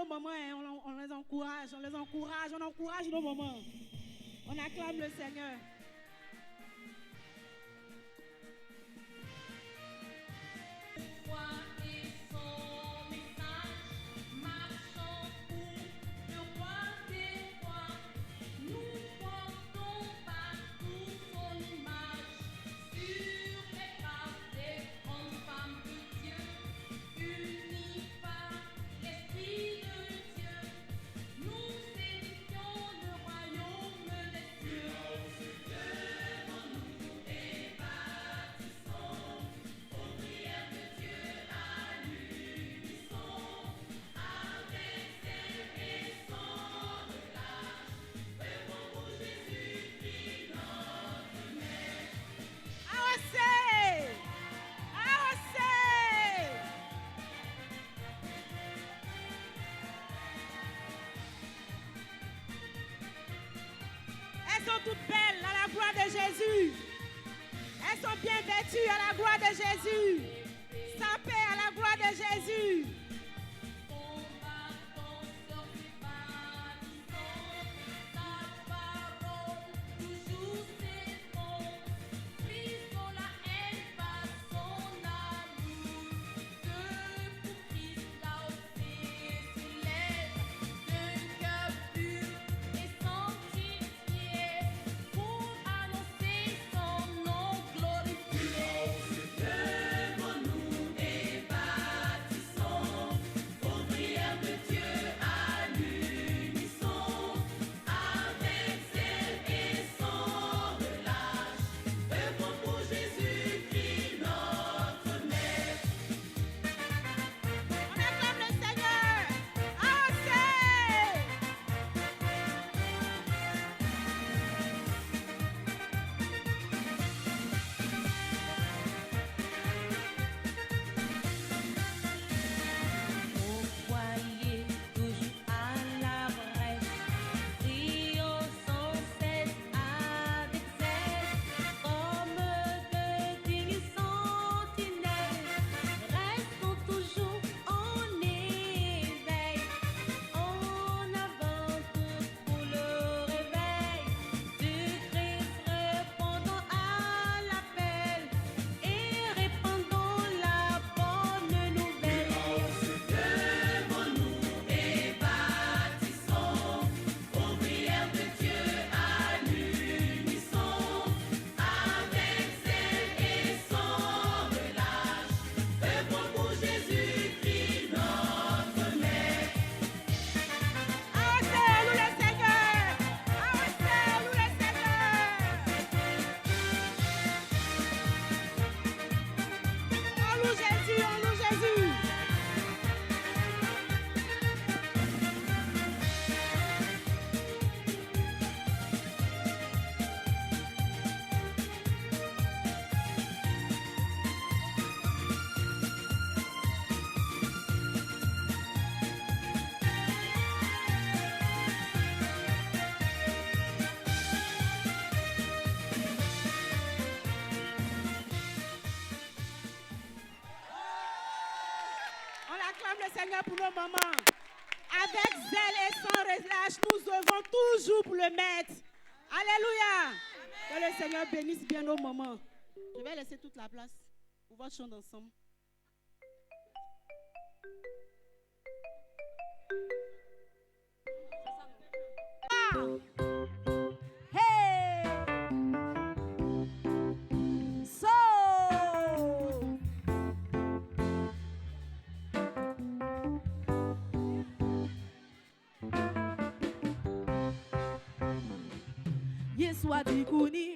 nos mamans, hein, on les encourage, on encourage nos mamans. On acclame le Seigneur. Elles sont toutes belles à la gloire de Jésus. Elles sont bien vêtues à la gloire de Jésus. Sapées à la gloire de Jésus. Le Seigneur pour nos mamans. Avec zèle et sans relâche, nous œuvrons toujours pour le mettre. Alléluia. Que le Seigneur bénisse bien nos mamans. Je vais laisser toute la place pour votre chant ensemble. Swadikuni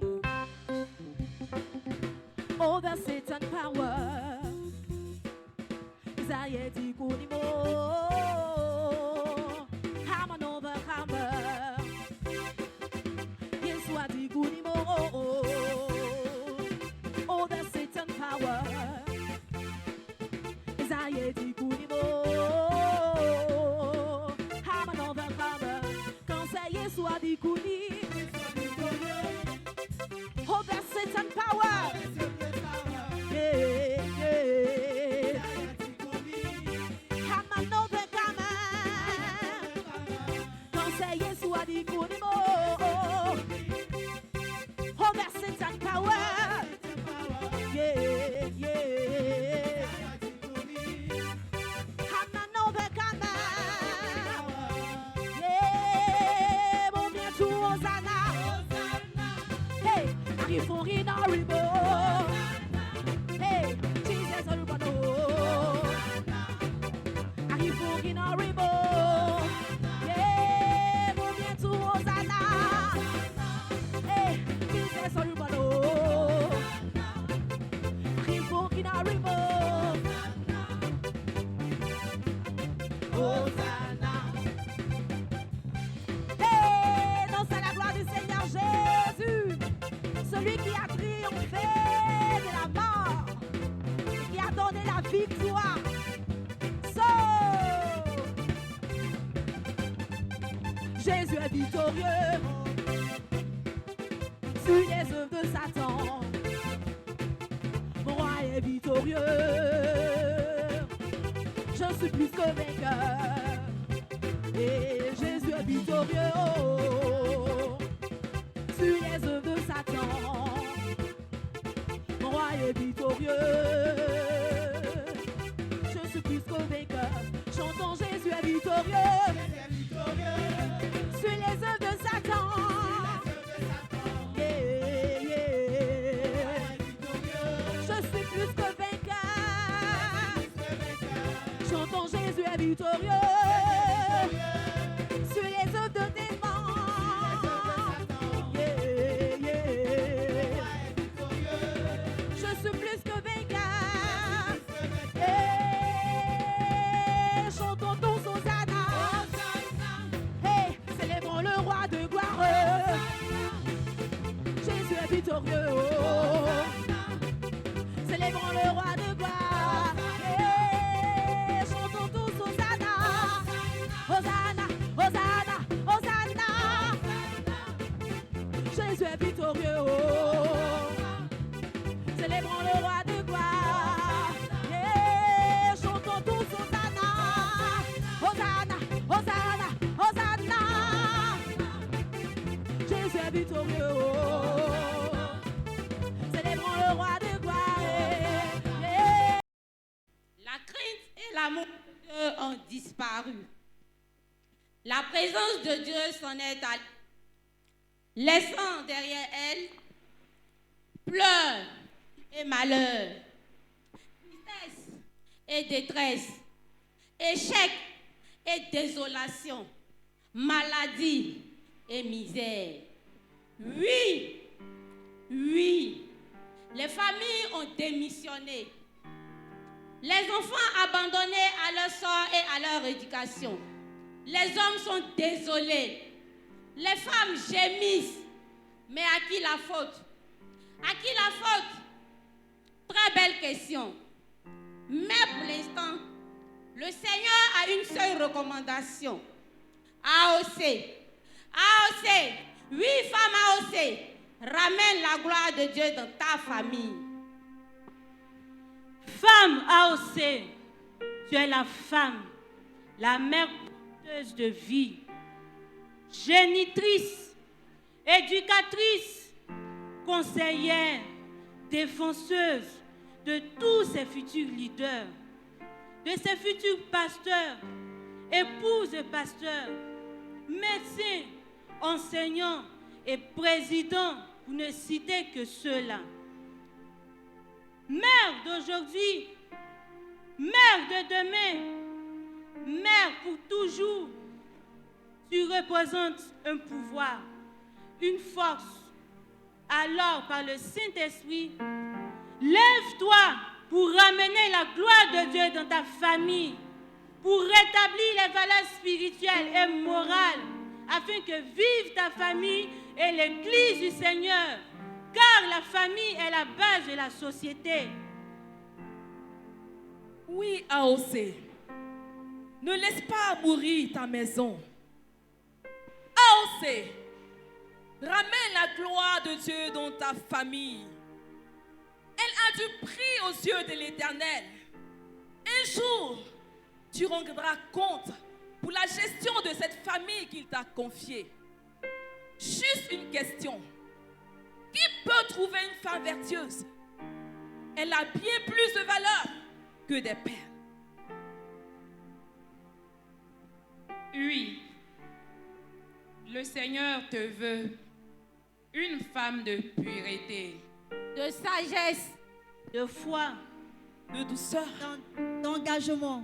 over Satan power. Zayeti kunimo. I'm an overcomer. Yes, Swadikuni over Satan power. Zayeti kunimo. I'm an overcomer. Quand ça y est, Swadikuni. Over Satan power. Yeah, yeah. I'm an overcomer. di kunimo. Over Satan power. Yeah, yeah. I'm an overcomer. Yeah, mon bien tout Hosanna. Hey, arrivons inaudible. Hey, Jesus Urbano. Arrivons inaudible. Yeah, mon bien tout Hosanna. Hey, Jesus Urbano. Arrivons inaudible. Hosanna. Hey, non, c'est la gloire du Seigneur Jésus, celui qui a triomphé de la mort, et qui a donné la victoire. Jésus est victorieux sur les œuvres de Satan. Mon roi est victorieux. Je suis plus que vainqueur. Et Jésus est victorieux sur les œuvres de Satan. Mon roi est victorieux. Je suis plus que vainqueur. Chantons Jésus est victorieux sur les œuvres de Satan. Yeah, yeah. Je suis plus que vainqueur. Chantons Jésus est victorieux sur les œuvres de démons. Yeah, yeah. Je suis plus que vainqueur. Hey, chantons tous Hosanna. Hey, célébrons le roi de gloire. Jésus est victorieux. Célébrons le roi de gloire. Hey, chantons tous Hosanna. Hosanna, Hosanna, Hosanna. Jésus est victorieux. Célébrons le roi de gloire. Yeah, chantons tous Hosanna. Hosanna, Hosanna, Hosanna. Jésus est victorieux. Célébrons le roi de gloire. Yeah. La crainte et l'amour de Dieu ont disparu. La présence de Dieu s'en est allée, laissant derrière elle pleurs et malheur, tristesse et détresse, échec et désolation, maladie et misère. Oui, oui, les familles ont démissionné. Les enfants abandonnés à leur sort et à leur éducation. Les hommes sont désolés. Les femmes gémissent. Mais à qui la faute? À qui la faute? Très belle question. Mais pour l'instant, le Seigneur a une seule recommandation. AOC. AOC. Oui, femme AOC. Ramène la gloire de Dieu dans ta famille. Femme AOC, tu es la femme, la mère porteuse de vie, génitrice, éducatrice, conseillère, défenseuse de tous ces futurs leaders, de ces futurs pasteurs, épouses de pasteurs, médecins, enseignants et présidents, pour ne citer que ceux-là. Mère d'aujourd'hui, mère de demain, mère pour toujours, tu représentes un pouvoir, une force. Alors, par le Saint-Esprit, lève-toi pour ramener la gloire de Dieu dans ta famille, pour rétablir les valeurs spirituelles et morales, afin que vive ta famille et l'Église du Seigneur. Car la famille est la base de la société. Oui, AOC, ne laisse pas mourir ta maison. AOC, ramène la gloire de Dieu dans ta famille. Elle a du prix aux yeux de l'Éternel. Un jour, tu rendras compte pour la gestion de cette famille qu'il t'a confiée. Juste une question. Qui peut trouver une femme vertueuse? Elle a bien plus de valeur que des perles. Oui, le Seigneur te veut une femme de pureté, de sagesse, de foi, De douceur. d'engagement.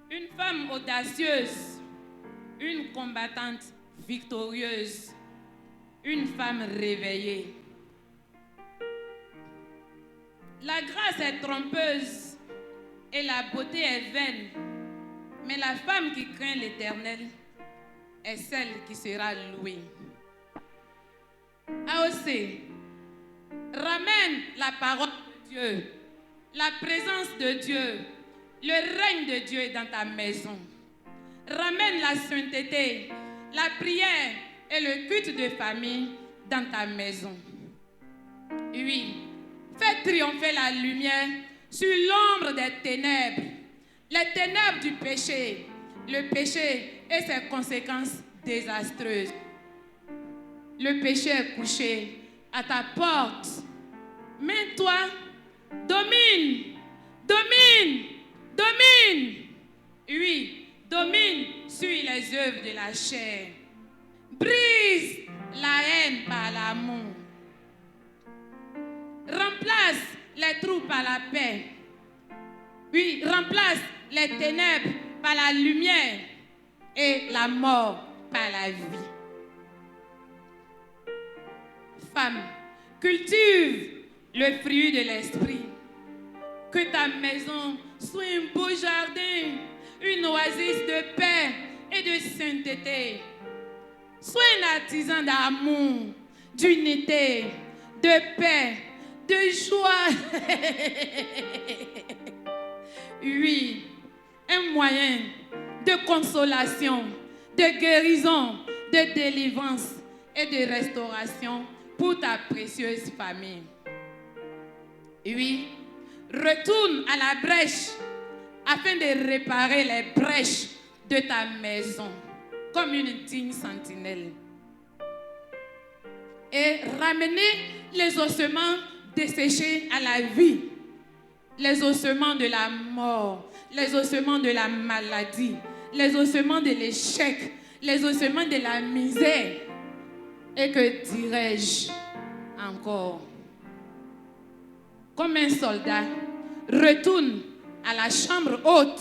une femme audacieuse, une combattante victorieuse, une femme réveillée. La grâce est trompeuse et la beauté est vaine, mais la femme qui craint l'Éternel est celle qui sera louée. AOC, ramène la parole de Dieu, la présence de Dieu, le règne de Dieu dans ta maison. Ramène la sainteté, la prière et le culte de famille dans ta maison. Oui, fais triompher la lumière sur l'ombre des ténèbres, les ténèbres du péché, le péché et ses conséquences désastreuses. Le péché est couché à ta porte. Mais toi, domine, domine, domine. Oui, domine sur les œuvres de la chair. Brise la haine par l'amour. Remplace les trous par la paix. Oui, remplace les ténèbres par la lumière et la mort par la vie. Femme, cultive le fruit de l'esprit. Que ta maison soit un beau jardin, une oasis de paix et de sainteté. Sois un artisan d'amour, d'unité, de paix, de joie. Oui, un moyen de consolation, de guérison, de délivrance et de restauration pour ta précieuse famille. Oui, retourne à la brèche afin de réparer les brèches de ta maison comme une digne sentinelle. Et ramener les ossements desséchés à la vie, les ossements de la mort, les ossements de la maladie, les ossements de l'échec, les ossements de la misère. Et que dirais-je encore? Comme un soldat, retourne à la chambre haute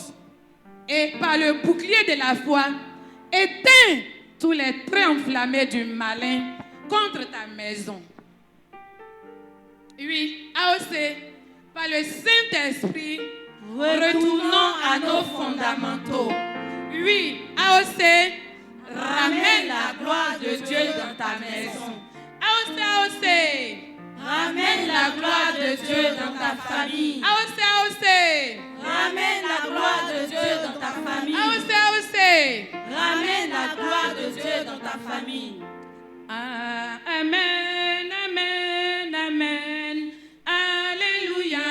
et par le bouclier de la foi, éteins tous les traits enflammés du malin contre ta maison. Oui, AOC, par le Saint-Esprit, retournons à nos fondamentaux. Oui, AOC, ramène la gloire de Dieu dans ta maison. AOC, AOC, ramène la gloire de Dieu dans ta famille. AOC, AOC, ramène la gloire de Dieu dans ta famille. AOC, AOC, ramène la gloire de Dieu dans ta famille. Amen, amen, amen. Alléluia,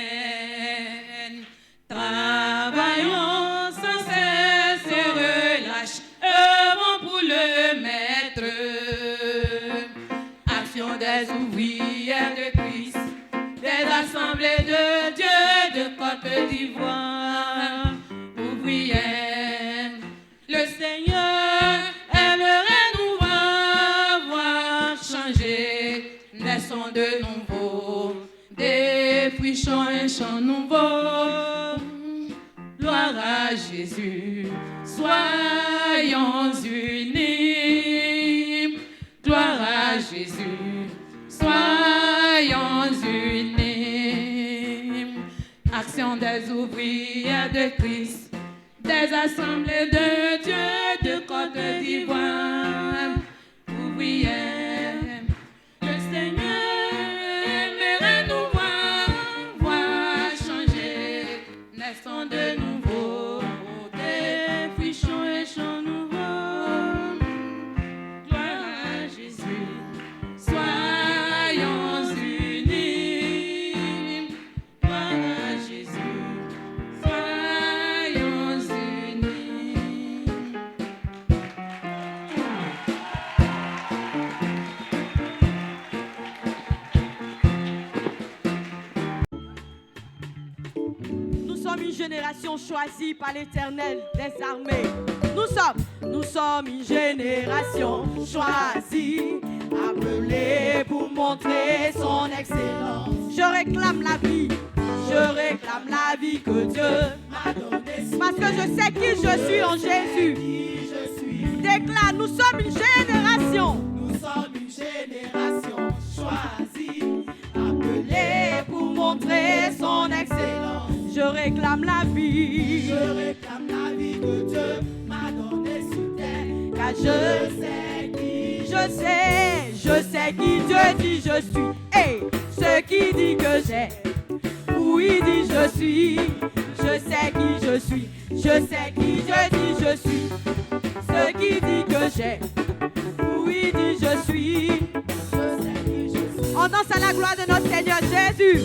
amen. Travaillons sans cesse et relâche, œuvrons pour le Maître. Action des ouvrières de Christ, des assemblées de Dieu de Côte d'Ivoire. Ouvrières, le Seigneur aimerait nous voir changer. Naissons de nouveau, défrichons un chant nouveau. Gloire à Jésus, soyons unis. Gloire à Jésus, soyons unis. Action des ouvrières de Christ, des assemblées de Dieu de Côte d'Ivoire. Ouvrières, le Seigneur aimerait nous voir changer. Naissons de nouveau, défrichons un chant nouveau. Gloire à Jésus, soyons unis. Gloire à Jésus, soyons unis. génération choisie par l'Éternel des armées. Nous sommes une génération choisie, appelée pour montrer son excellence. Je réclame la vie que Dieu m'a donnée. Parce que je sais qui je suis en Jésus. Déclare, nous sommes une génération. Nous sommes une génération choisie, appelée pour montrer son excellence. Je réclame la vie que Dieu m'a donnée sur terre. Car je sais qui Dieu dit je suis. Et ce qui dit que j'ai, oui dit je suis. Je sais qui je suis. Je sais qui Dieu dit je suis. Ce qui dit que j'ai, oui dit je suis. Je sais qui je suis. On danse à la gloire de notre Seigneur Jésus.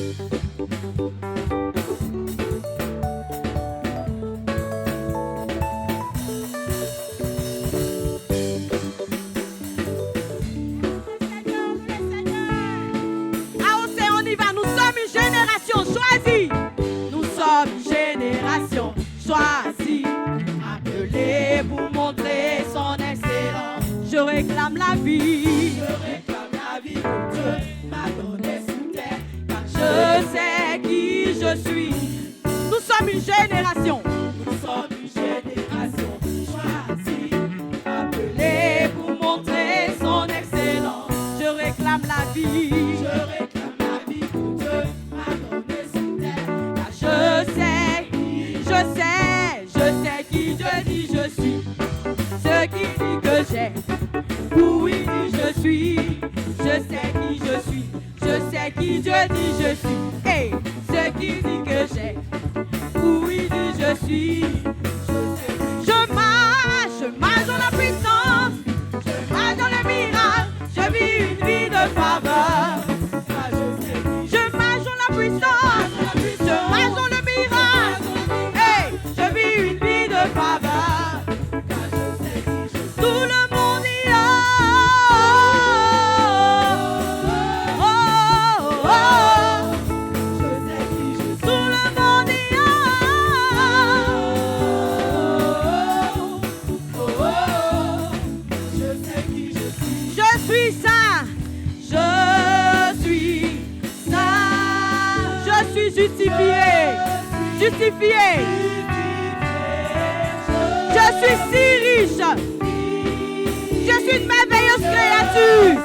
Nous sommes une génération choisie, appelée pour montrer son excellence. Je réclame la vie que Dieu m'a donnée sur terre. Car je sais qui je suis. Nous sommes une génération choisie, appelée pour montrer son excellence. Je réclame la vie. Oui, je suis, je sais qui je suis, je sais qui Dieu dit je suis, et ce qui dit que j'ai, oui, dit je suis, je marche dans la puissance, je marche dans les miracles, je vis une vie de faveur, je marche dans la puissance, je marche dans le miracle, et je vis une vie de faveur. Justifié. Je suis si riche. Je suis une merveilleuse créature.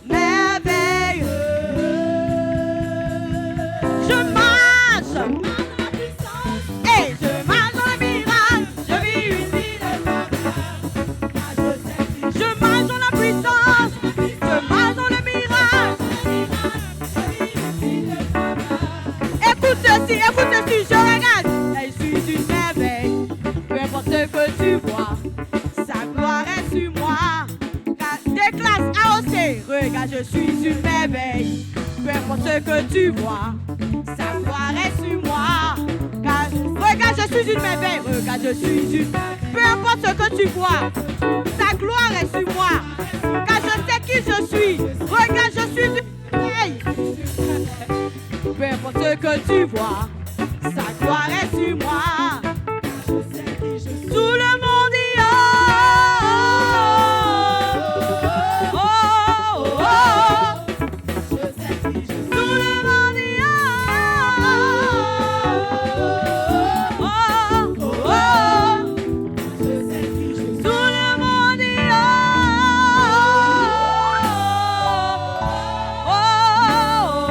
Merveilleuse. Je marche. Et je marche dans le miracle. Je vis une vie de faveur. Je marche dans la puissance. Je marche dans le miracle. Écoute ceci, je regarde, je suis une merveille. Peu importe ce que tu vois, sa gloire est sur moi. Des classes AOC, regarde, je suis une merveille. Peu importe ce que tu vois, sa gloire est sur moi. Regarde, je suis une merveille. Regarde, je suis une. Peu importe ce que tu vois, sa gloire est sur moi. Car je sais qui je suis. Regarde, je suis une merveille. Peu importe ce que tu vois, sa gloire est sur moi. Tout le monde dit oh, oh, oh, oh. Tout le monde dit oh, oh, oh, oh. Tout le monde dit oh, oh, oh, oh.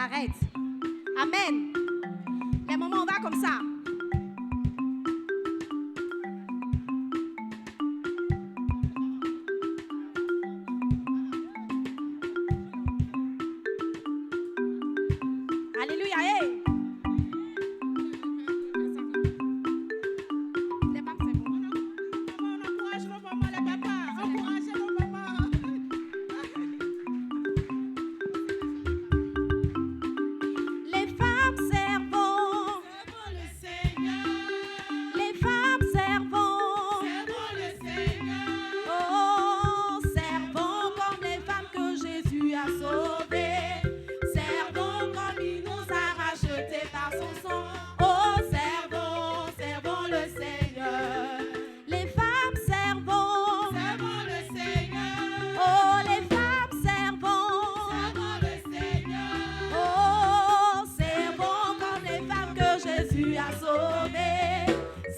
arrête. Amen. Les mamans, on va comme ça. Alléluia. Hey. Les femmes, c'est bon. On encourage nos mamans, les papas. Encouragez nos mamans. Les femmes servons. Servons le Seigneur. Les femmes servons. Servons le Seigneur. Oh, servons comme les femmes que Jésus a sauvées. Servons comme il nous a rachetés par son sang. Oh, servons, servons le Seigneur. Les femmes servons. Servons le Seigneur. Oh, les femmes servons. Servons le Seigneur. Oh, servons comme les femmes que Jésus a sauvées.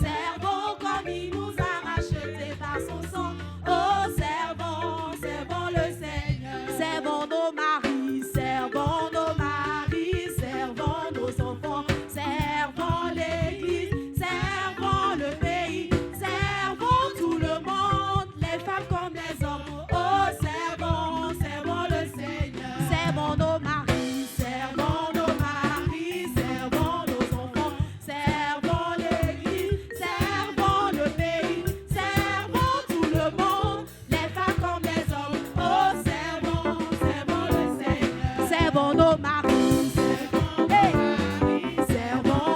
Servons comme il nous a rachetés par son sang. Oh, servons, servons le Seigneur. Servons nos maris, servons nos maris, servons nos enfants, servons l'église, servons le pays, servons tout le monde, les femmes comme les hommes. Oh, servons, servons le Seigneur. Servons nos maris, servons nos maris, servons nos enfants, servons l'église, servons le pays, servons tout le monde, les femmes comme les hommes. Oh, servons, servons le Seigneur. Servons nos maris, servons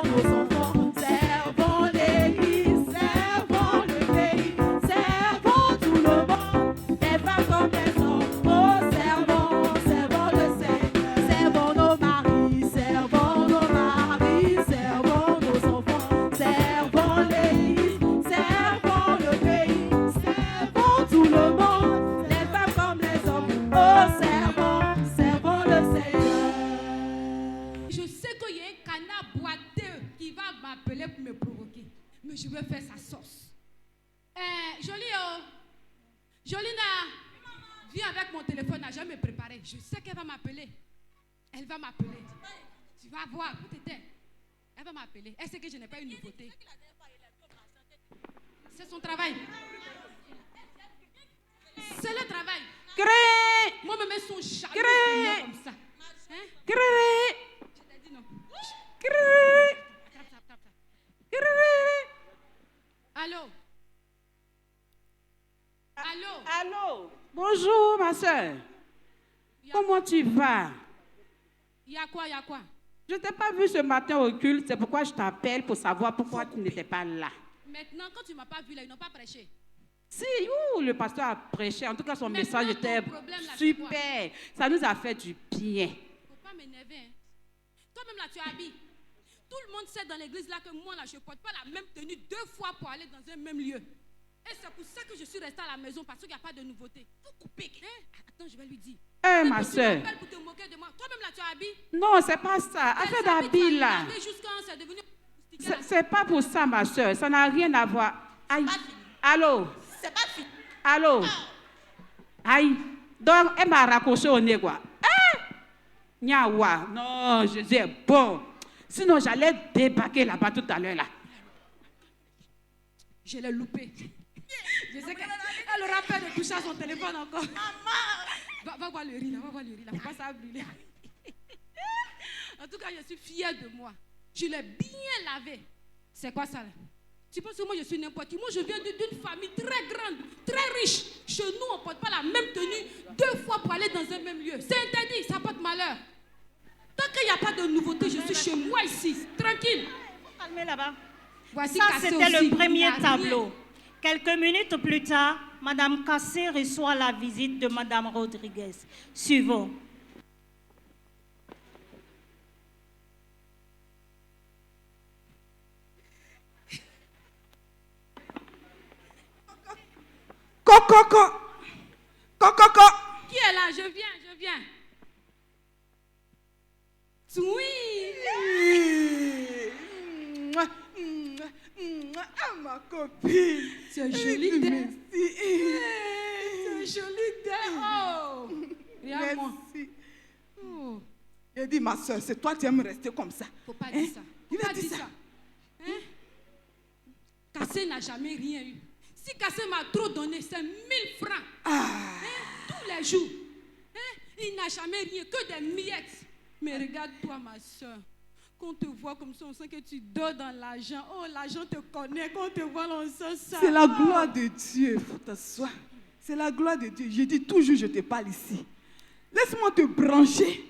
nos enfants, servons l'église, servons le pays, servons tout le monde, les femmes comme les hommes. Oh, servons, servons le Seigneur. Servons nos maris, servons nos enfants, servons l'église, servons le pays, servons tout le monde, les femmes comme les hommes. Oh, servons, servons le Seigneur. Je sais qu'il y a un canard boiteux qui va m'appeler pour me provoquer. Mais je vais faire sa sauce. Jolina, viens avec mon téléphone, je vais me préparer. Je sais qu'elle va m'appeler. Elle va m'appeler. Tu vas voir, où t'étais? Elle va m'appeler. Elle sait que je n'ai pas une nouveauté. C'est son travail. C'est le travail. Moi-même, elles sont jamais comme ça. Hein? Je t'ai dit non. Attrape ça. Allô? Allô? Allô. Bonjour, ma soeur. Comment tu vas? Il y a quoi? Je ne t'ai pas vu ce matin au culte, c'est pourquoi je t'appelle pour savoir pourquoi tu n'étais pas là. Maintenant, quand tu ne m'as pas vu là, ils n'ont pas prêché. Si, le pasteur a prêché. En tout cas, son Maintenant, message était ton problème, là, c'est quoi? super. Ça nous a fait du bien. Il ne faut pas m'énerver. Hein. Toi-même là, tu habilles. Tout le monde sait dans l'église là que moi là, je ne porte pas la même tenue 2 fois pour aller dans un même lieu. Et c'est pour ça que je suis restée à la maison parce qu'il n'y a pas de nouveauté. Faut couper. Hein? Attends, je vais lui dire. Ma soeur. Tu m'appelles pour te moquer de moi. Toi-même là, tu habilles. Non, c'est pas ça. Affaire d'habit là. Jusqu'à c'est devenu. C'est pas pour ça, ma soeur. Ça n'a rien à voir. Aïe. Allô? C'est pas fini. Allô? Aïe. Donc, elle m'a raccroché au nez, quoi. Nyawa. Non, je dis, bon. Sinon, j'allais débarquer là-bas tout à l'heure, là. Je l'ai loupé. Je sais qu'elle aura peur de toucher à son téléphone encore. Maman! Va voir le riz, là. Va voir le riz, là. Faut pas ça brûler. En tout cas, je suis fière de moi. Je l'ai bien lavé. C'est quoi ça, là? Tu penses que moi, je suis n'importe qui? Moi, je viens d'une famille très grande, très riche. Chez nous, on ne porte pas la même tenue 2 fois pour aller dans un même lieu. C'est interdit, ça porte malheur. Tant qu'il n'y a pas de nouveauté, je suis chez moi ici, tranquille. Calmez là-bas. Voici Ça, Cassé c'était aussi. le premier Il y a tableau. rien. Quelques minutes plus tard, Madame Cassé reçoit la visite de Madame Rodriguez. Suivons. Qui est là? Je viens. Oui. Ma copine. C'est joli d'elle. C'est joli d'elle. Oh. Regarde-moi. Merci. Oh. Il dit, ma soeur, c'est toi qui aimes rester comme ça. Faut pas Hein? dire ça. Faut Il a pas dit dire ça. ça. Hein? Cassé n'a jamais rien eu. Si Cassé m'a trop donné, c'est 1000 francs. Hein? Tous les jours. Hein? Il n'a jamais rien, que des miettes. Mais regarde-toi, ma soeur. Quand on te voit comme ça, on sent que tu dors dans l'argent. Oh, l'argent te connaît. Quand on te voit, on sent ça. C'est la gloire de Dieu. Il faut t'asseoir. C'est la gloire de Dieu. Je dis toujours, je te parle ici. Laisse-moi te brancher.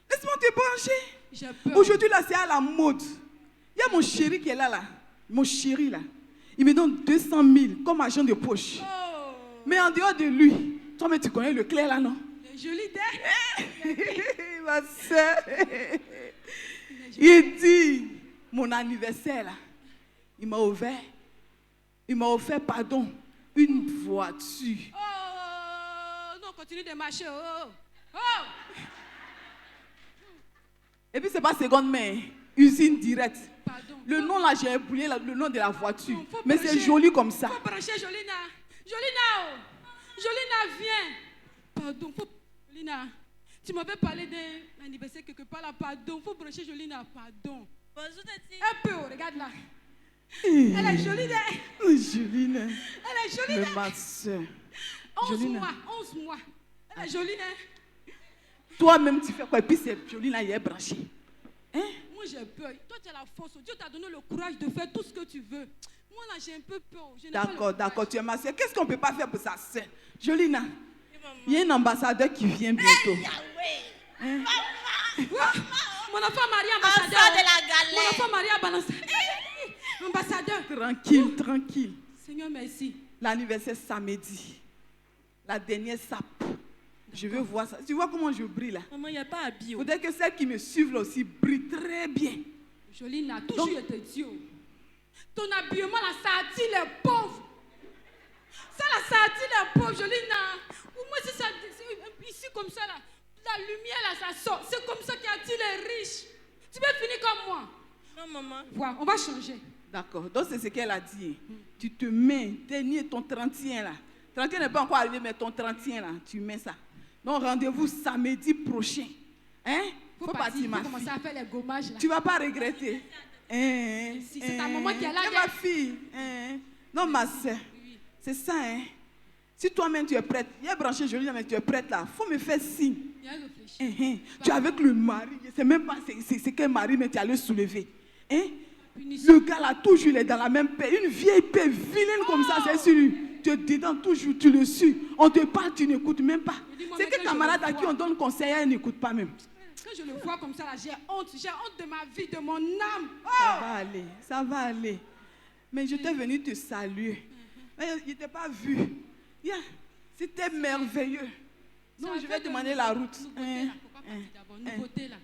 Laisse-moi te brancher. J'ai peur. Aujourd'hui, là, c'est à la mode. Il y a mon chéri qui est là. Mon chéri, là. Il me donne 200 000 comme argent de poche. Oh, Mais en dehors de lui, toi-même, tu connais le clair, là, non? les jolies dents. Ma soeur. Il dit, mon anniversaire, là, il m'a offert, pardon, une voiture. Oh, non, continue de marcher. Oh, oh. Et puis, c'est pas seconde main, usine directe. Pardon. Le nom, là, j'ai oublié le nom de la voiture. Non, faut Mais c'est brancher. joli comme ça. Faut brancher Jolina. Jolina, oh. Jolina, viens. Pardon, Jolina, tu m'avais parlé d'un anniversaire quelque part là. Pardon, faut brancher Jolina. Pardon. Bonjour, Tati. Un peu, oh, regarde là. Elle est jolie, hein. Joline. Elle est jolie, Mais hein. ma soeur. 11 Jolina. mois, 11 mois. Elle est jolie, hein. Toi-même, tu fais quoi? Et puis, c'est joli, là, il est branché. Hein? Moi, j'ai peur. Toi, tu as la force. Dieu t'a donné le courage de faire tout ce que tu veux. Moi, là, j'ai un peu peur. Je n'ai pas le D'accord, courage. d'accord, tu es ma soeur. Qu'est-ce qu'on ne peut pas faire pour sa soeur? Jolina, il y a un ambassadeur qui vient bientôt. Hein? Mon enfant Marie, Enfant ambassadeur. de la galère. Mon enfant Marie, ambassadeur. Tranquille, tranquille. Seigneur, merci. L'anniversaire samedi. La dernière sape. Je veux voir ça. Tu vois comment je brille là? Maman, il n'y a pas habillé. Il faudrait que celles qui me suivent là aussi brillent très bien. Jolina, toujours été Dieu. Ton habillement là, ça attire les pauvres. Ça là, ça attire les pauvres, Jolina. Ou moi, si ça, ici comme ça là, la lumière là, ça sort. C'est comme ça qui attire les riches. Tu veux finir comme moi? Non, maman. Voilà, on va changer. D'accord. Donc c'est ce qu'elle a dit. Tu te mets, dernier ton 31 là. 31 n'est pas encore arrivé, mais ton 31 là, tu mets ça. Donc rendez-vous samedi prochain. Hein? Faut partir, ma faut commencer fille. à faire les gommages là. Tu vas pas regretter. Si c'est ta maman qui est là, C'est ma fille. Non, ma soeur. C'est ça, hein. Si toi-même tu es prête, il est branché joli, mais tu es prête là, faut me faire signe. Viens réfléchir. Tu es avec le mari, c'est même pas c'est quel mari, mais tu as le soulever. Hein? Punition. Le gars là, toujours, il est dans la même paix. Une vieille paix vilaine comme ça, c'est sur lui. Tu es dedans toujours, tu le suis. On te parle, tu n'écoutes même pas. dis-moi, C'est mais que quand je camarade le à qui vois. on donne conseil, elle n'écoute pas même. Quand je le vois comme ça là, j'ai honte de ma vie, de mon âme. Ça va aller, ça va aller. Mais je t'ai venu te saluer. Mais il ne t'a pas vu. Yeah. C'était merveilleux. Non, je vais demander la route. Nouveauté là, faut pas partir d'abord. Nouveauté là.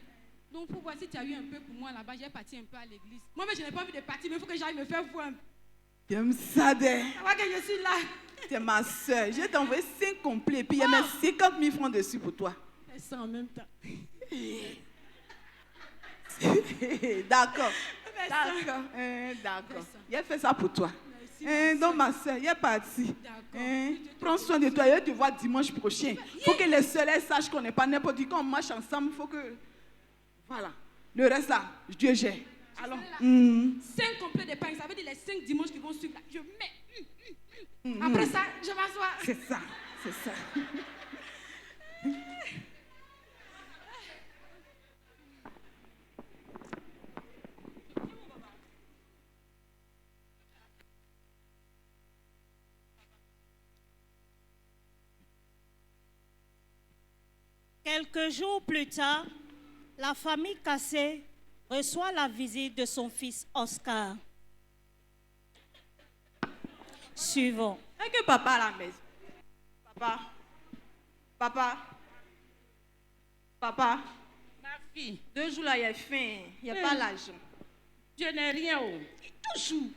Donc pour voir si tu as eu un peu pour moi là-bas, j'ai parti un peu à l'église. Moi-même, je n'ai pas envie de partir, mais il faut que j'aille me faire voir un peu. J'aime ça, de. Ça va que je suis là. Tu es ma soeur. Je vais t'envoyer 5 complets. Puis il y a même 50 000 francs dessus pour toi. Et ça en même temps. D'accord. Fais ça. D'accord. D'accord. ça. Il a fait ça pour toi. Merci, Donc ma soeur, il est parti. D'accord. Prends soin de toi. Je vais te voir dimanche prochain. Il faut que les sœurs sachent qu'on n'est pas n'importe qui. Quand on marche ensemble, il faut que... Voilà. Le reste là, Dieu gère. Alors, 5 complets d'épargne, ça veut dire les 5 dimanches qui vont suivre là. Je mets. Après ça, je m'assois. c'est ça. C'est ça. Quelques jours plus tard, la famille Cassé reçoit la visite de son fils Oscar. Suivons. Est-ce que papa à la maison? Papa, Ma fille, 2 jours là, il y a faim. Il n'y a pas l'argent. je n'ai rien. Toujours.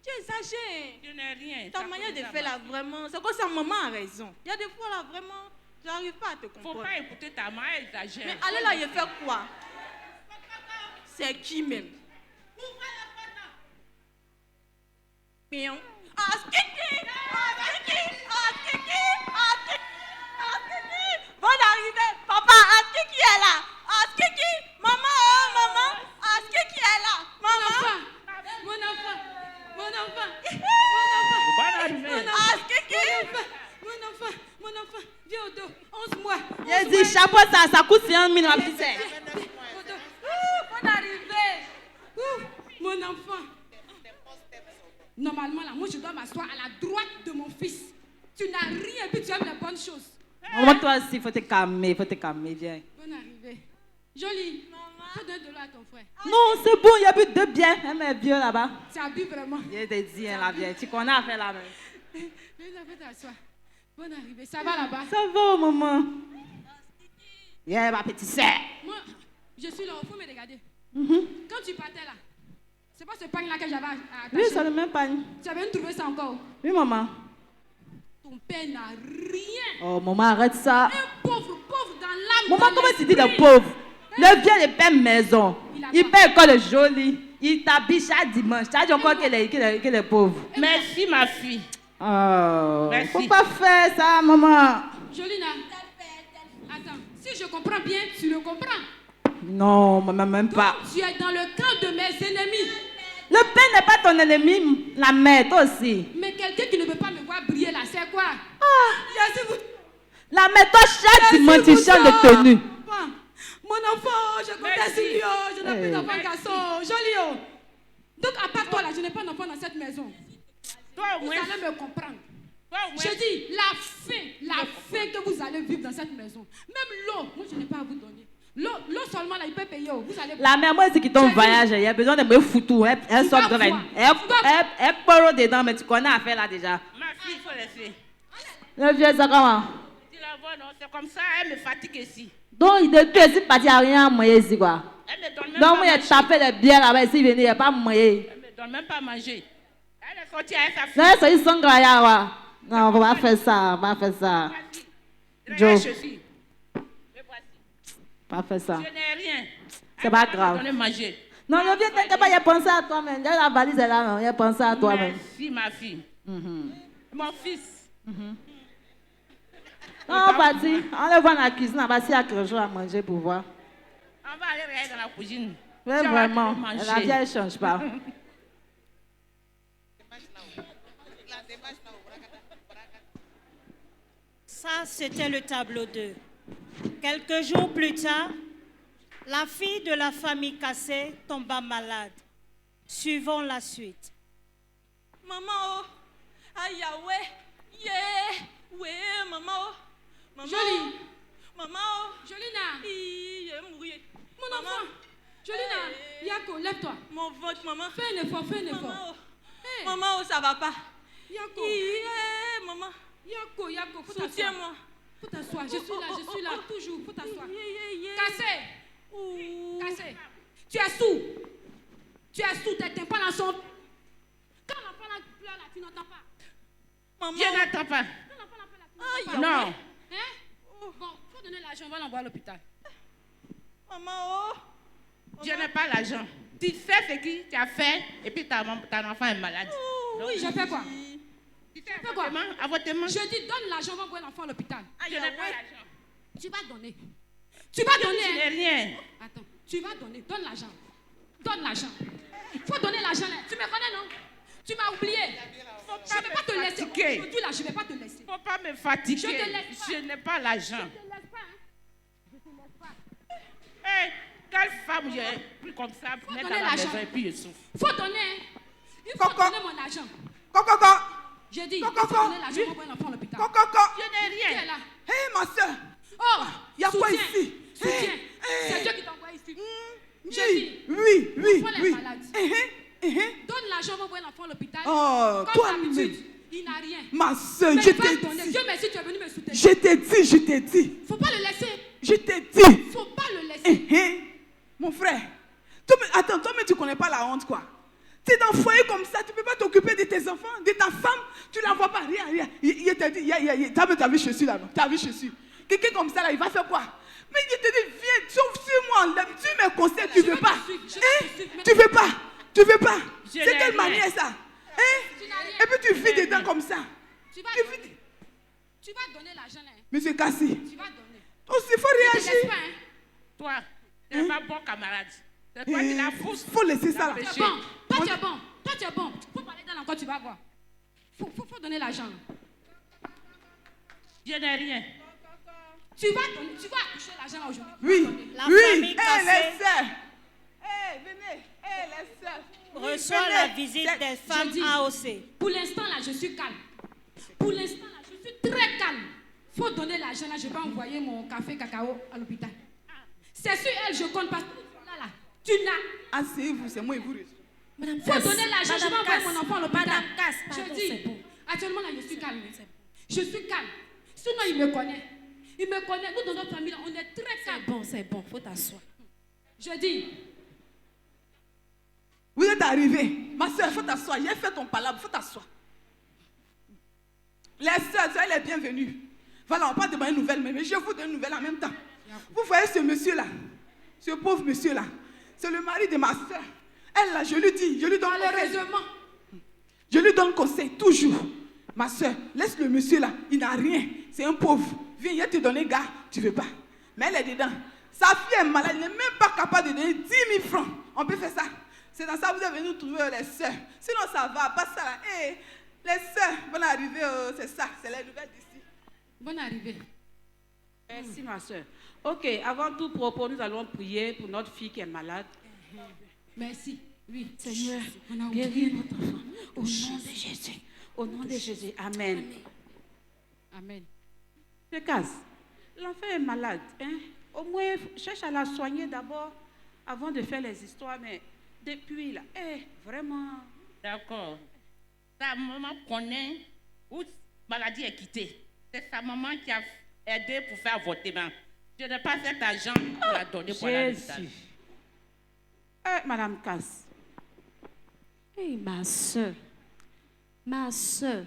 Tu exagères. Je n'ai rien. Ta Ça manière de commence à faire là, vraiment, c'est comme ça, maman a raison. Il y a des fois là, vraiment, j'arrive pas à te Faut comprendre. pas écouter ta maman, elle exagère. Mais allez là, il fait quoi? C'est qui même? Pion. Bonne arrivée, papa, Aski qui est là. Aski chapeau, ça coûte 100 000, ma petite sœur. Bonne arrivée. Mon enfant. Normalement, là, moi, je dois m'asseoir à la droite de mon fils. Tu n'as rien, puis tu aimes les bonnes choses. Maman, toi aussi, il faut te calmer, viens. Bonne arrivée. Jolie. Faut donner de l'eau à ton frère. Non, c'est bon, il y a plus de bien. Elle est vieux là-bas. Tu as bu vraiment. Je te dis, la vieille, tu connais à faire la même. Viens, t'asseoir. Bonne arrivée. Ça va là-bas? Ça va, maman. Yeah, ma petite sœur. Moi, je suis là, il faut me regarder. Quand tu partais là, c'est pas ce pagne-là que j'avais attaché. Oui, c'est le même pagne. Tu avais trouvé ça encore? Oui, maman. Ton père n'a rien. Oh, maman, arrête ça. Un pauvre dans l'âme. Maman, comment tu dis le pauvre? Le vieux, il paie maison. Il paie encore le joli. Il t'habille chaque dimanche. Tu as dit encore qu'il est pauvre. Merci, ma fille. Oh, merci. Faut pas faire ça, maman. Jolina, attends. Si je comprends bien, tu le comprends. Non, maman, même pas. Donc, tu es dans le camp de mes ennemis. Le père n'est pas ton ennemi, la mère, toi aussi. Mais quelqu'un qui ne veut pas me voir briller là, c'est quoi? La mère, toi, chaque dimanche, tu changes de tenue. Mon enfant, je comptais sur lui, je n'ai plus d'enfant garçon. Joli. Donc, à part toi là, je n'ai pas d'enfant dans cette maison. Toi, au Vous moins. allez me comprendre. Toi, au moins. Je dis, la faim que vous allez vivre dans cette maison. Même l'eau, moi je n'ai pas à vous donner. L'eau seulement là, il peut payer. Vous allez... La mère, moi, c'est qui tombe voyage. Il y a besoin de me foutre. Elle sort de la. Elle poro dedans, mais tu connais à faire là déjà. Ma fille, il faut laisser. Le vieux, ça comment? Tu la vois, non? C'est comme ça, elle me fatigue ici. Donc, il est tout ici, parti à rien à moyen ici, quoi. Elle me donne même Donc, pas moi, il a manger. tapé les bières là-bas ici, il n'y a pas moyen. Elle me donne même pas à manger. Elle est sortie avec sa fille. Là, c'est une sangra, là. Non, on va pas faire ça, on va pas faire ça. Regarde, ceci. Me voici. Pas faire ça. Je n'ai rien. C'est pas grave. Donner manger. Non, le vieux, t'inquiète pas, il a pensé à toi-même. La valise est là, non, il a pensé à toi-même. Merci, ma fille. Mon fils. Non, parti. On le voit dans la cuisine, on va essayer à quelque chose à manger pour voir. On va aller regarder dans la cuisine. Oui, Tu vas vraiment. manger. La vie, elle ne change pas. Ça, c'était le tableau 2. Quelques jours plus tard, la fille de la famille Cassé tomba malade. Suivons la suite. Maman, oh, aïe, ouais, yeah, ouais, maman, oh, maman, Jolie. Maman, oh, Jolina. il est mourir. Mon enfant. Jolina. Yako, lève-toi. Mon ventre, maman. Fais un effort, fais un effort. Maman, oh, Hey. maman, oh, ça va pas. Yako. Yeah, maman, Yako, faut t'asseoir. soutiens-moi. Faut t'asseoir. Je suis là, toujours. Faut t'asseoir. Yeah. Cassé. Ouh. Cassé. Tu es sourd. Tes tympans sont... Quand l'enfant là pleure là, tu n'entends pas. Maman, Je n'attends pas. Quand l'enfant là pleure là, tu n'entends pas. Non. Hein? Bon, faut donner l'argent, on va l'envoyer à l'hôpital. maman, oh. Je n'ai pas l'argent. Tu sais ce que tu as fait et puis ton enfant est malade. Oui, j'ai fait quoi? Tu fais Fais quoi? avortement. Je dis donne l'argent, on va envoyer l'enfant à l'hôpital. Je n'ai pas l'argent. Tu vas donner. Tu vas donner. Je n'ai rien. Attends, tu vas donner. Donne l'argent. Donne l'argent. Il faut donner l'argent là. Tu me connais, non? Tu m'as oublié. Je ne vais pas te laisser. Aujourd'hui là, je ne vais pas te laisser. Faut pas me fatiguer. Je te laisse pas. Je n'ai pas l'argent. Je te laisse pas, hein? Je te laisse pas. Hey, quelle femme j'ai pris comme ça pour mettre dans donner la l'argent. maison et puis je souffre. Faut donner. Hein? Il faut donner mon argent. Coco. J'ai dit, il faut Coco. donner l'argent pour envoyer l'enfant à l'hôpital. Coco. Je n'ai Qui est rien. là? Hé, ma soeur. Oh, Y a quoi soutiens. ici? Soutiens. Hey. C'est Dieu qui t'envoie ici. J'ai dit, Oui. l'enfant est malade. Donne l'argent pour envoyer l'enfant à l'hôpital. Oh, Comme toi-même. d'habitude, il n'a rien. Ma soeur, Mais je il va t'ai donner. dit. Dieu merci, tu es venu me soutenir. Je t'ai dit. Faut pas le laisser. Je t'ai dit. Faut pas le laisser. Mon frère, attends, toi, mais tu connais pas la honte, quoi. Tu es dans un foyer comme ça, tu peux pas t'occuper de tes enfants, de ta femme, tu la vois pas, rien. Il t'a dit, t'as vu, je suis là, non? T'as vu, je suis. Quelqu'un comme ça, là, il va faire quoi? Mais il te dit, viens, suis-moi, tu me conseilles, tu veux pas. Tu veux pas. C'est quelle manière, ça? Et puis tu vis dedans comme ça. Tu vas donner l'argent là. Monsieur Kassi, Tu vas donner. aussi, il faut Ne te laisse réagir. pas, hein. Toi, tu n'es pas bon camarade. C'est toi qui la fausse. Faut laisser ça, là. Tu es bon. Toi, tu es bon. Toi, tu es bon. Faut parler dans encore, tu vas voir. Faut donner l'argent. Je n'ai rien. Tu vas accoucher l'argent là aujourd'hui. Oui, La oui. famille cassée les sœurs. Venez. Les sœurs. reçoit venez. la visite C'est- des femmes dis- AOC. Pour l'instant là, je suis calme. Pour l'instant là, je suis très calme. Faut donner l'argent là, je vais envoyer mon café cacao à l'hôpital. C'est sur elle, je compte parce que là, tu n'as. Asseyez-vous, c'est moi et vous. Madame Faut Cass, donner l'argent, je vais Madame envoyer Cass, mon enfant à l'hôpital. Madame Cass, Je pardon, dis, c'est bon. actuellement là, je suis calme. Je suis calme. Sinon, il me connaît. Il me connaît. Nous, dans notre famille, là, on est très calme. C'est bon, faut t'asseoir. Je dis, Vous êtes arrivés. Ma soeur, il faut t'asseoir. J'ai fait ton palabre, il faut t'asseoir. Les sœurs, soyez les bienvenus. Voilà, on parle de bonnes nouvelles, mais je vous donne une nouvelle en même temps. Vous voyez ce monsieur-là, ce pauvre monsieur-là, c'est le mari de ma soeur. Elle, là, je lui dis, je lui donne conseil. malheureusement, Je lui donne conseil, toujours. Ma soeur, laisse le monsieur là, il n'a rien. C'est un pauvre. Viens, il va te donner gars, tu veux pas. Mais elle est dedans. Sa fille est malade, elle n'est même pas capable de donner 10 000 francs. On peut faire ça. C'est dans ça que vous êtes venus trouver les sœurs. Sinon, ça va, pas ça là. Eh, les sœurs, bonne arrivée, c'est ça, c'est les nouvelles d'ici. bonne arrivée. Merci ma soeur. Ok, avant tout propos, nous allons prier pour notre fille qui est malade. Merci. Oui, Seigneur, on a guéris notre enfant. Au nom de Jésus. Au nom de Jésus. Amen. Amen. Je casse. L'enfant est malade. Hein? Au moins, cherche à la soigner d'abord avant de faire les histoires. Mais depuis là, vraiment. D'accord. Sa maman connaît où maladie est quittée. C'est sa maman qui a aidé pour faire avortement. Je n'ai pas cet argent pour la donner pour la l'hôpital. Jésus. Madame Casse. Hey, ma soeur,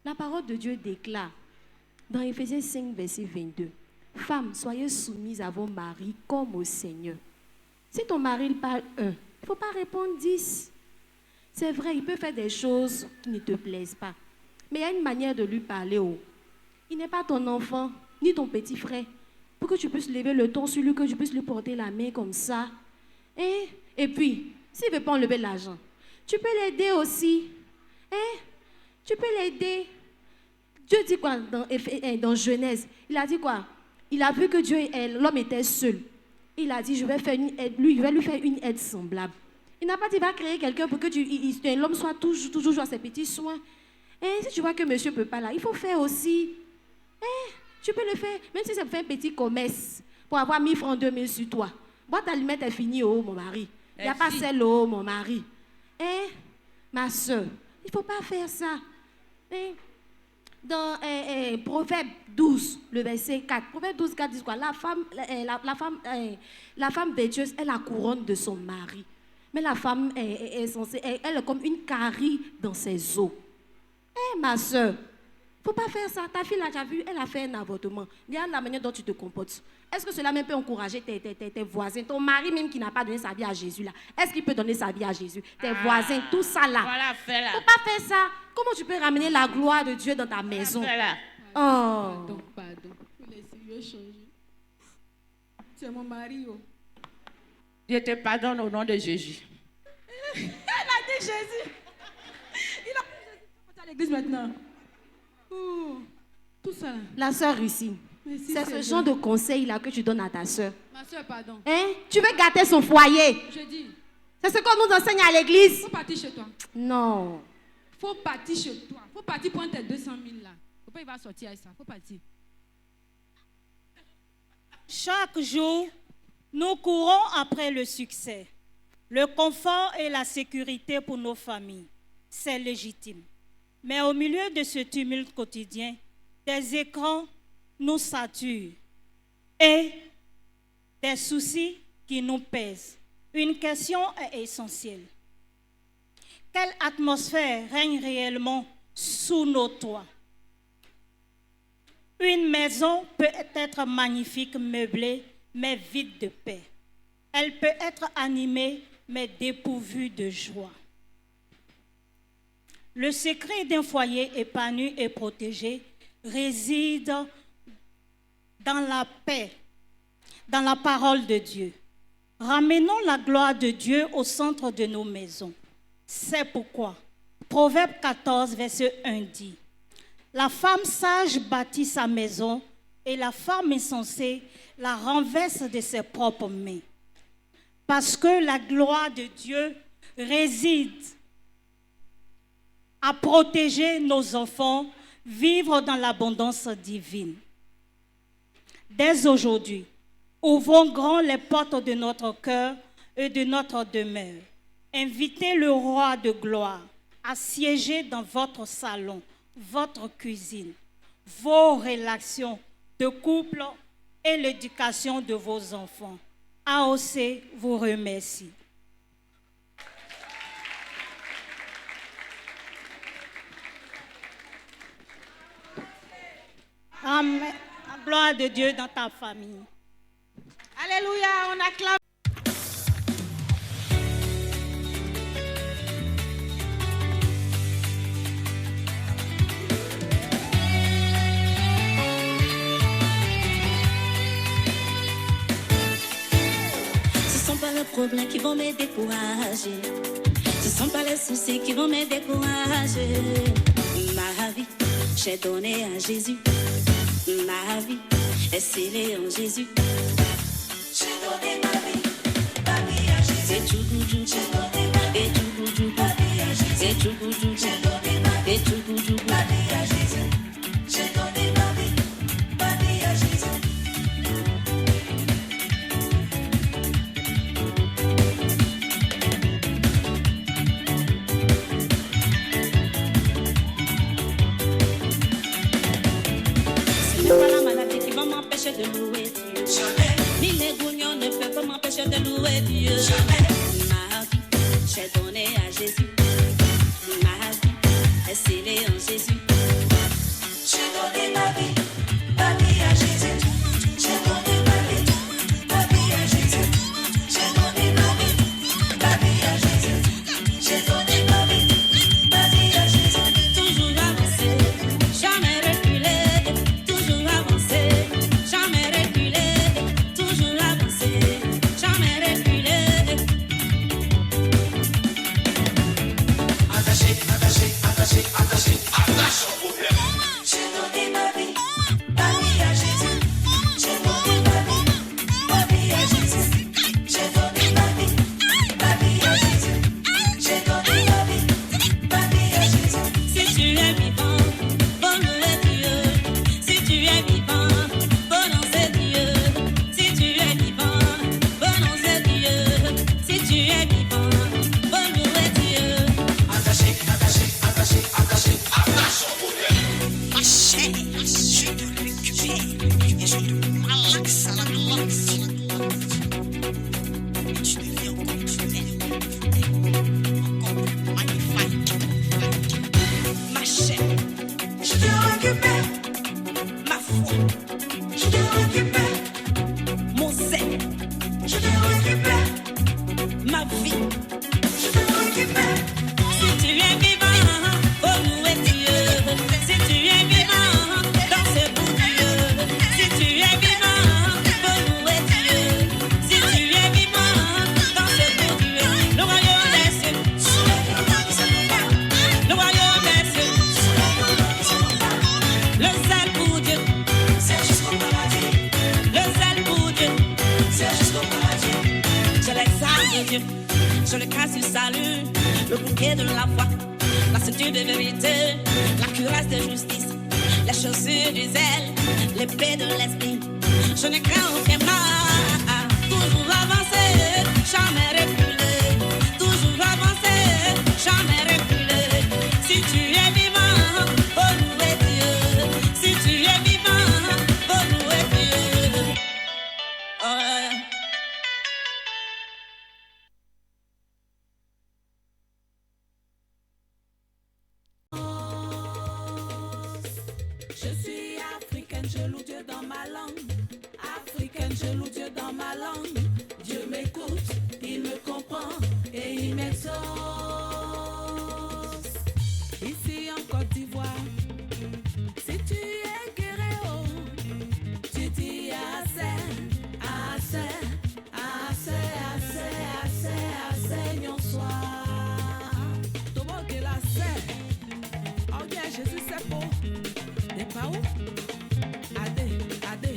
la parole de Dieu déclare dans Éphésiens 5, verset 22, femmes, soyez soumises à vos maris comme au Seigneur. Si ton mari il parle 1, il ne faut pas répondre 10. C'est vrai, il peut faire des choses qui ne te plaisent pas. Mais il y a une manière de lui parler. Oh. Il n'est pas ton enfant, ni ton petit frère. Pour que tu puisses lever le ton sur lui, que tu puisses lui porter la main comme ça. Et puis, s'il ne veut pas enlever l'argent, tu peux l'aider aussi. Tu peux l'aider. Dieu dit quoi dans Genèse? Il a dit quoi? Il a vu que l'homme était seul. Il a dit, je vais faire une aide, je vais lui faire une aide semblable. Il n'a pas dit, va créer quelqu'un pour que l'homme soit toujours à ses petits soins. Si tu vois que monsieur ne peut pas là, il faut faire aussi. Tu peux le faire, même si ça fait un petit commerce, pour avoir 1000 francs, 2000 sur toi. Boîte allumette est finie, oh mon mari. Il n'y a pas celle, oh mon mari. Ma soeur, il ne faut pas faire ça. Dans Proverbe 12, le verset 4, Proverbe 12, 4 dit quoi? La femme vertueuse est la couronne de son mari. Mais la femme est censée, elle est comme une carie dans ses os. Ma soeur, il ne faut pas faire ça. Ta fille, là, tu as vu, elle a fait un avortement. Regarde la manière dont tu te comportes. Est-ce que cela même peut encourager tes voisins? Ton mari même qui n'a pas donné sa vie à Jésus, là, est-ce qu'il peut donner sa vie à Jésus? Tes voisins, tout ça là. Voilà, fais là. Il ne faut pas faire ça. Comment tu peux ramener la gloire de Dieu dans ta maison? Fais là. Oh. Pardon. Laissez-le changer. C'est mon mari. Oh. Je te pardonne au nom de Jésus. Elle a dit Jésus. Il a dit Jésus. À l'église maintenant. Oh, tout ça là. La sœur ici. Merci, C'est ce Seigneur. genre de conseil là que tu donnes à ta sœur. Ma soeur, pardon. Tu veux gâter son foyer. Je dis, C'est ce qu'on nous enseigne à l'église. faut partir chez toi. Non. Faut partir chez toi. Faut partir prendre tes 200 000 là. Faut pas il va sortir avec ça. Faut partir. Chaque jour, nous courons après le succès, le confort et la sécurité pour nos familles. C'est légitime. Mais au milieu de ce tumulte quotidien, des écrans nous saturent et des soucis qui nous pèsent. Une question est essentielle. Quelle atmosphère règne réellement sous nos toits? Une maison peut être magnifique, meublée, mais vide de paix. Elle peut être animée, mais dépourvue de joie. Le secret d'un foyer épanoui et protégé réside dans la paix, dans la parole de Dieu. Ramenons la gloire de Dieu au centre de nos maisons. C'est pourquoi Proverbe 14, verset 1 dit: la femme sage bâtit sa maison et la femme insensée la renverse de ses propres mains. Parce que la gloire de Dieu réside à protéger nos enfants, vivre dans l'abondance divine. Dès aujourd'hui, ouvrons grand les portes de notre cœur et de notre demeure. Invitez le roi de gloire à siéger dans votre salon, votre cuisine, vos relations de couple et l'éducation de vos enfants. AOC vous remercie. Amen. La gloire de Dieu dans ta famille. Alléluia, on acclame. Ce sont pas les problèmes qui vont me décourager. Ce sont pas les soucis qui vont me décourager. Ma vie, j'ai donné à Jésus. Ma vie est scellée en Jésus. J'ai donné ma vie à Jésus. Et tout j'ai donné ma vie. Et tout ma vie à Jésus. Et tout j'ai donné ma vie. Et tout ma vie à Jésus. J'ai donné ma vie à Jésus. De louer Dieu. Jamais. Ni les gounions ne peuvent pas m'empêcher de louer Dieu. Jamais. Ma vie, j'ai donné à Jésus. Ma vie est scellée en Jésus. J'ai donné ma vie à Jésus. J'ai donné ma vie à Jésus. J'ai donné ma vie à Jésus. J'ai donné ma vie à Jésus. Toujours avancer, jamais reculer. Toujours avancer. Jamais reculer, toujours avancer, jamais reculer. Attaché, attaché, attaché, attaché, attache au problème. J'ai donné ma vie à Jésus. J'ai donné ma vie à Jésus. J'ai donné ma vie à Jésus. J'ai donné ma vie à Jésus. Si tu es vivant, bon louer Dieu. Si tu es vivant, je le casse du salut, le bouquet de la foi, la ceinture de vérité, la cuirasse de justice, les chaussures du zèle, l'épée de l'esprit. Je ne crains aucun mal, toujours avancer, jamais reculer, toujours avancer, jamais reculer. Si tu es vivant, oh louer Dieu. Si tu es vivant, oh louer Dieu. Je suis africaine, je loue Dieu dans ma langue. Africaine, je loue Dieu dans ma langue. Dieu m'écoute, il me comprend et il m'exauce. Ici en Côte d'Ivoire, si tu es guerrier, tu dis assez, assez, assez, assez, assez, assez, non soir. Tomo que la c'est, oh bien Jésus c'est beau. N'est pas où? Adé, adé.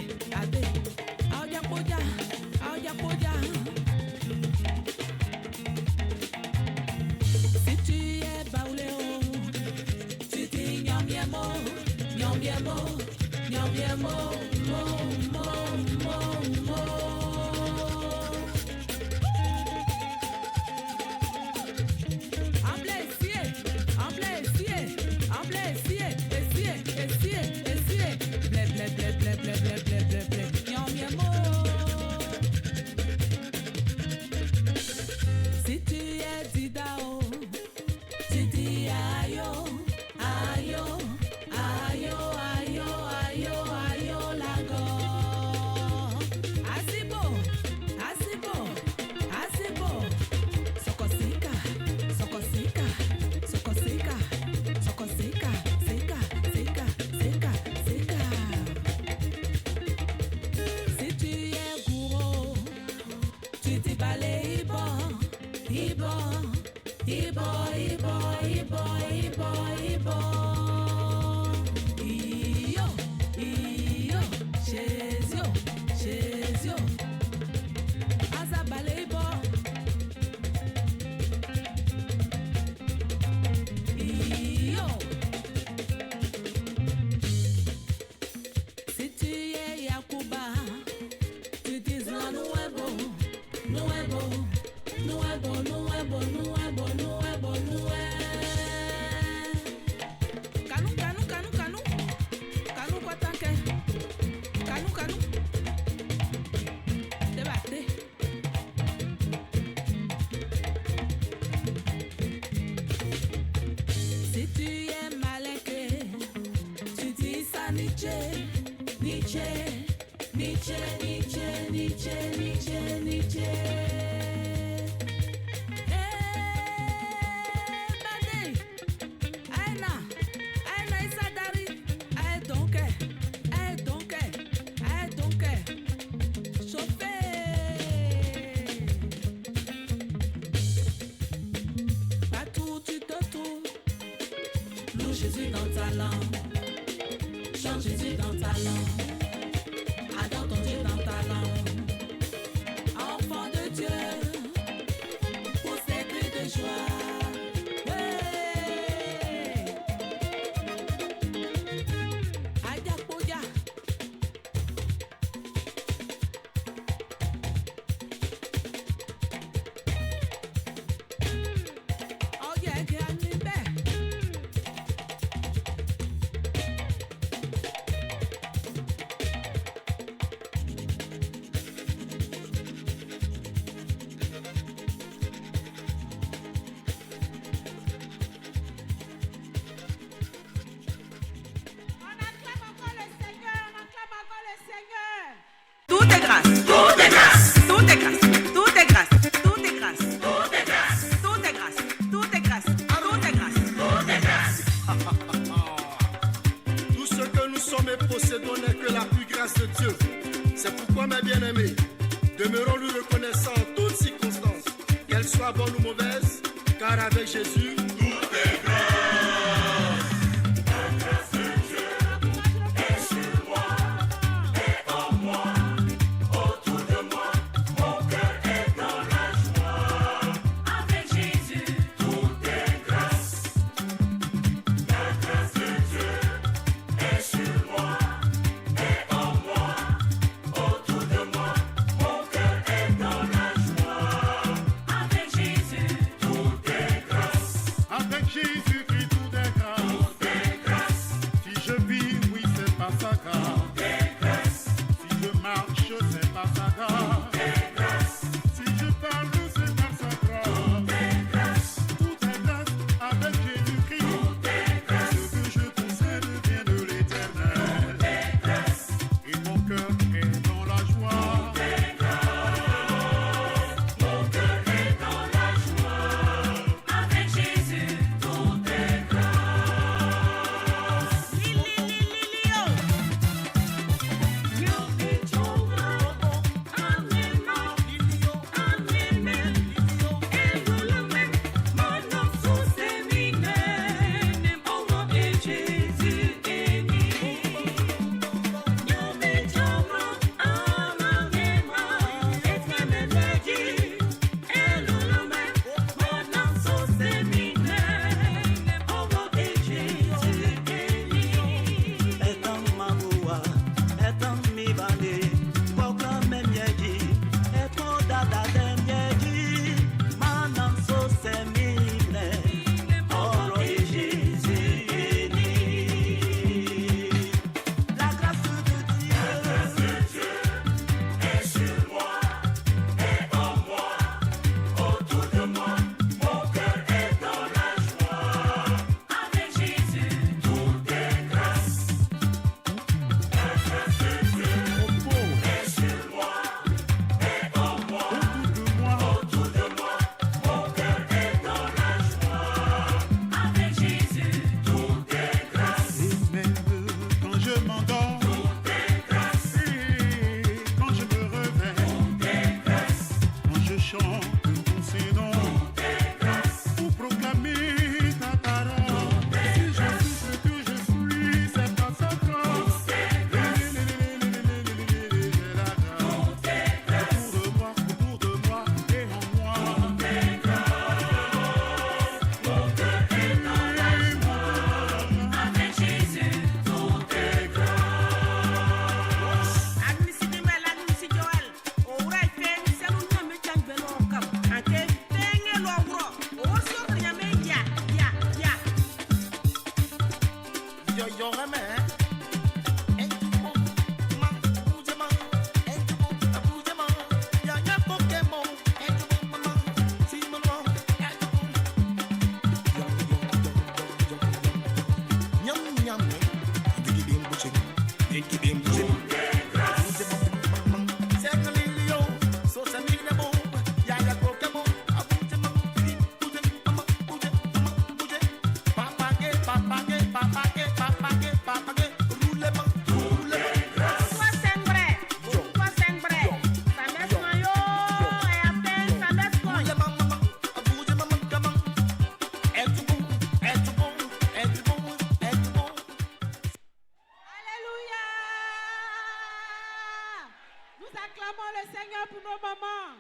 Nous acclamons le Seigneur pour nos mamans.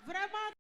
Vraiment.